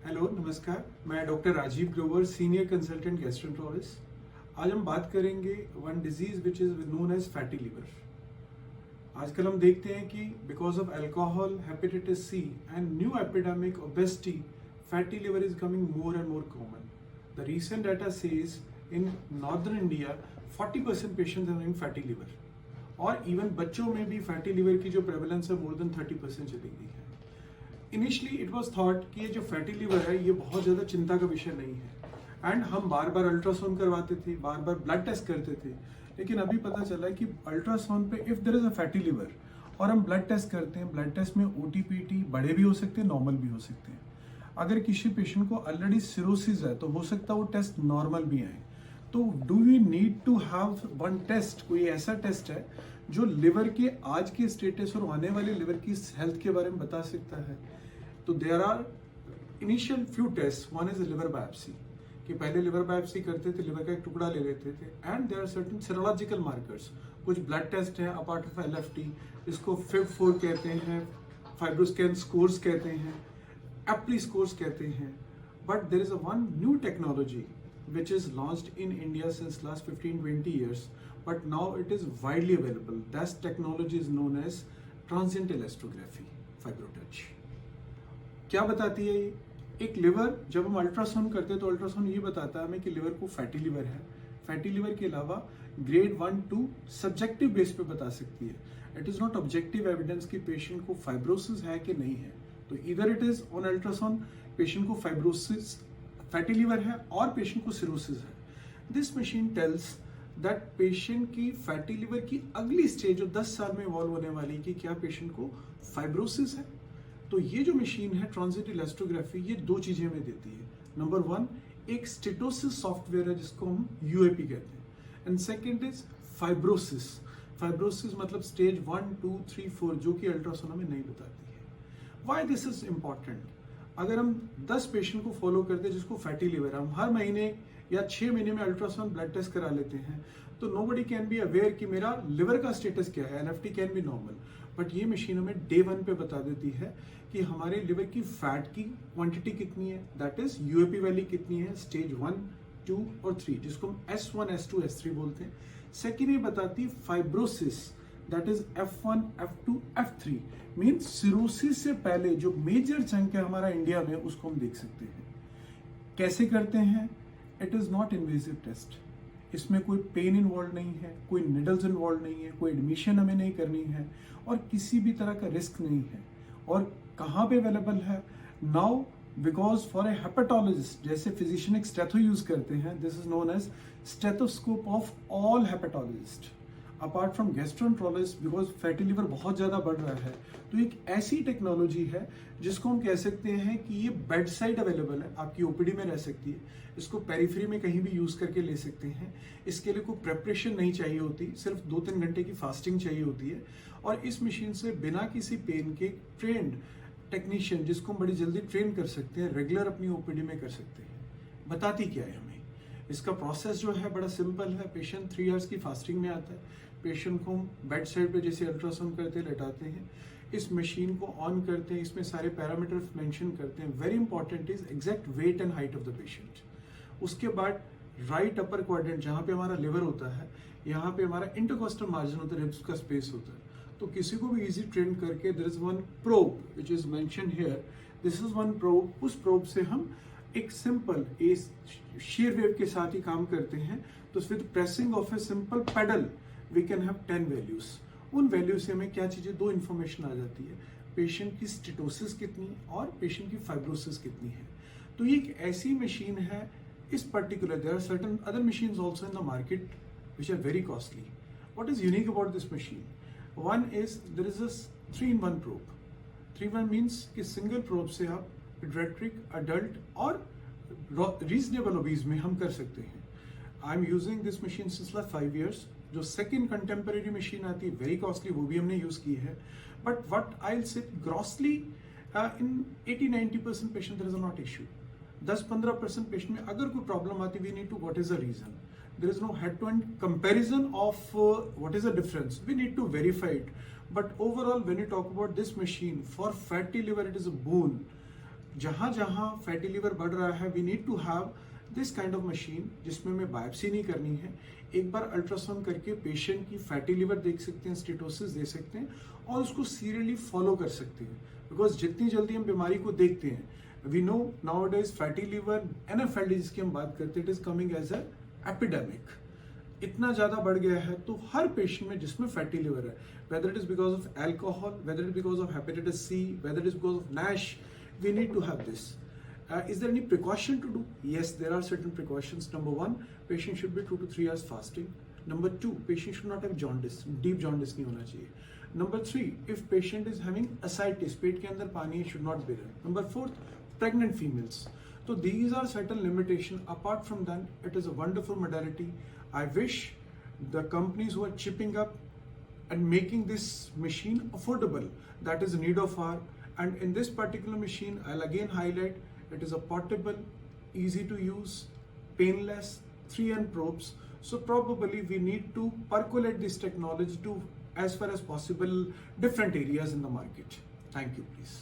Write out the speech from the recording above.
Hello नमस्कार, मैं doctor Rajiv Grover, senior consultant gastroenterologist. आज हम बात करेंगे one disease which is known as fatty liver. आजकल हम देखते हैं कि because of alcohol, hepatitis C and new epidemic obesity, fatty liver is coming more and more common. The recent data says in northern India 40% patients having fatty liver, और even बच्चों में भी fatty liver की जो prevalence है more than 30% चली गई है। इनिशियली इट वॉज थॉट कि ये जो फैटी लिवर है ये बहुत ज़्यादा चिंता का विषय नहीं है, एंड हम बार बार अल्ट्रासाउंड करवाते थे, बार बार ब्लड टेस्ट करते थे। लेकिन अभी पता चला कि अल्ट्रासाउंड पे if there is a fatty liver और हम ब्लड टेस्ट करते हैं, ब्लड टेस्ट में ओटीपीटी बड़े भी हो सकते हैं, नॉर्मल भी हो सकते हैं। अगर किसी पेशेंट को ऑलरेडी सिरोसिस है तो हो सकता है वो टेस्ट नॉर्मल भी आए। तो do we need to have one test, कोई ऐसा टेस्ट है जो लिवर के आज के स्टेटस और आने वाले लिवर की हेल्थ के बारे में बता सकता है? तो there are initial few test. One is liver biopsy, कि पहले लिवर बायोप्सी करते थे, लिवर का एक टुकड़ा ले लेते थे, and there are certain serological markers. कुछ ब्लड टेस्ट है अपार्ट ऑफ एलएफटी, इसको FIB-4 कहते हैं, फाइब्रोस्कैन स्कोर्स कहते हैं, एप्ली स्कोर्स कहते हैं। But there is a one new technology which is launched in India since last 15-20 years, but now it is widely available. That technology is known as transient elastography, FibroTouch. क्या बताती है ये? एक liver, जब हम ultrasound करते हैं तो अल्ट्रासाउंड ये बताता है हमें कि लिवर को फैटी लिवर है। फैटी लिवर के अलावा ग्रेड 1-2 सब्जेक्टिव बेस पे बता सकती है। It is not objective evidence कि पेशेंट को फाइब्रोसिस है कि नहीं है। तो इधर it is on ultrasound patient को फाइब्रोसिस फैटी लिवर है और पेशेंट को सिरोसिस है। This machine tells that patient की फैटी लिवर की अगली स्टेज जो 10 साल में इवॉल्व होने वाली कि क्या पेशेंट को फाइब्रोसिस है। तो ये जो मशीन है ट्रांजिट इलास्टोग्राफी, ये दो चीजें हमें देती है। नंबर 1 एक स्टेटोसिस सॉफ्टवेयर है जिसको हम यूएपी कहते हैं, and second is fibrosis. Fibrosis मतलब स्टेज 1, 2, 3, 4 जो कि अल्ट्रासाउंड हमें नहीं बताती है। Why this is important? अगर हम 10 पेशेंट को फॉलो करते हैं जिसको फैटी लिवर है, हम हर महीने या 6 महीने में अल्ट्रासाउंड ब्लड टेस्ट करा लेते हैं, तो नोबडी कैन बी अवेयर कि मेरा लिवर का स्टेटस क्या है। NFT can be normal, but ये मशीन हमें डे 1 पे बता देती है कि हमारे लिवर की फैट की क्वांटिटी कितनी है, दैट इज यूएपी वैल्यू कितनी है, स्टेज 1, 2 और 3, जिसको हम S1, S2, S3 बोलते हैं। सेकेंड ये बताती है fibrosis, that is F1, F2, F3, means cirrhosis से पहले जो मेजर चंक है हमारा इंडिया में, उसको हम देख सकते हैं। कैसे करते हैं? It is not invasive test, इसमें कोई पेन इन्वॉल्व नहीं है, कोई निडल्स इन्वॉल्व नहीं है, कोई एडमिशन हमें नहीं करनी है, और किसी भी तरह का रिस्क नहीं है। और कहाँ पे अवेलेबल है? Now because for a hepatologist, जैसे फिजिशियन एक स्टेथो यूज करते हैं, this is known as stethoscope of all hepatologist apart from gastroenterologist, because fatty liver बहुत ज़्यादा बढ़ रहा है। तो एक ऐसी टेक्नोलॉजी है जिसको हम कह सकते हैं कि ये बेड साइड अवेलेबल है, आपकी ओपीडी में रह सकती है। इसको पेरिफेरी में कहीं भी यूज़ करके ले सकते हैं। इसके लिए कोई प्रेपरेशन नहीं चाहिए होती, सिर्फ 2-3 घंटे की फास्टिंग चाहिए होती है। और इस मशीन से बिना किसी पेन के ट्रेंड टेक्नीशियन, जिसको हम बड़ी जल्दी ट्रेन कर सकते हैं, रेगुलर अपनी ओपीडी में कर सकते हैं। बताती क्या है हमें? इसका प्रोसेस जो है बड़ा सिंपल है। पेशेंट 3 आवर्स की फास्टिंग में आता है। पेशेंट को हम बेड साइड पे जैसे अल्ट्रासाउंड करते लेटाते हैं, इस मशीन को ऑन करते हैं, इसमें सारे पैरामीटर्स मेंशन करते हैं। Very important is exact wait and height of the patient. उसके बाद राइट अपर क्वाड्रेंट जहाँ पे हमारा लिवर होता है, यहाँ पे हमारा इंटरकोस्टल मार्जिन होता है, रिब्स का स्पेस होता है। तो किसी को भी इजी ट्रेन करके there is one probe which is mention here, this is one probe. उस प्रोब से हम एक सिंपल शेयर वेव के साथ ही काम करते हैं। तो with pressing of a simple pedal we can have 10 values. उन वैल्यू से हमें क्या चीजें, 2 इंफॉर्मेशन आ जाती है, पेशेंट की स्टेटोसिस कितनी और पेशेंट की फाइब्रोसिस कितनी है। तो ये एक ऐसी मशीन है, इस particular, there are certain other machines also in the market which are very costly. What is unique about this machine? One is there is a 3-in-1 probe. 3-in-1 means कि single probe से आप paediatric, adult और reasonable obese में हम कर सकते हैं। I am using this machine since last 5 years। जो सेकेंड कंटेम्परेरी मशीन आती है वेरी कॉस्टली, वो भी हमने यूज की है। But what I will say grossly in 80-90% patient there is not issue. 10-15% patient में अगर कोई प्रॉब्लम आती, we need to what is the reason. There is no head to end comparison of what is the difference, we need to verify it. But overall, when you talk about this machine for fatty liver, it is a boon. जहां जहां fatty liver बढ़ रहा है we need to have this kind of machine जिसमें हमें biopsy नहीं करनी है, एक बार अल्ट्रासाउंड करके पेशेंट की फैटी लिवर देख सकते हैं, स्टेटोसिस दे सकते हैं और उसको सीरियसली फॉलो कर सकते हैं। बिकॉज जितनी जल्दी हम बीमारी को देखते हैं, we know nowadays fatty liver NFL जिसकी हम बात करते हैं, it is coming as a epidemic. इतना ज्यादा बढ़ गया है तो हर पेशेंट में जिसमें फैटी लिवर है, whether it is because of alcohol, whether it because of hepatitis C, whether it is because of NASH, we need to have this. Is there any precaution to do? Yes, there are certain precautions. Number one, patient should be 2 to 3 hours fasting. Number two, patient should not have jaundice, deep jaundice नहीं होना चाहिए. Number three, if patient is having ascites, पेट के अंदर पानी should not be there. Number fourth, pregnant females. So these are certain limitations. Apart from that, it is a wonderful modality. I wish the companies who are chipping up and making this machine affordable, that is the need of our. And in this particular machine, I'll again highlight, it is a portable, easy to use, painless, 3N probes. So probably we need to percolate this technology to, as far as possible, different areas in the market. Thank you, please.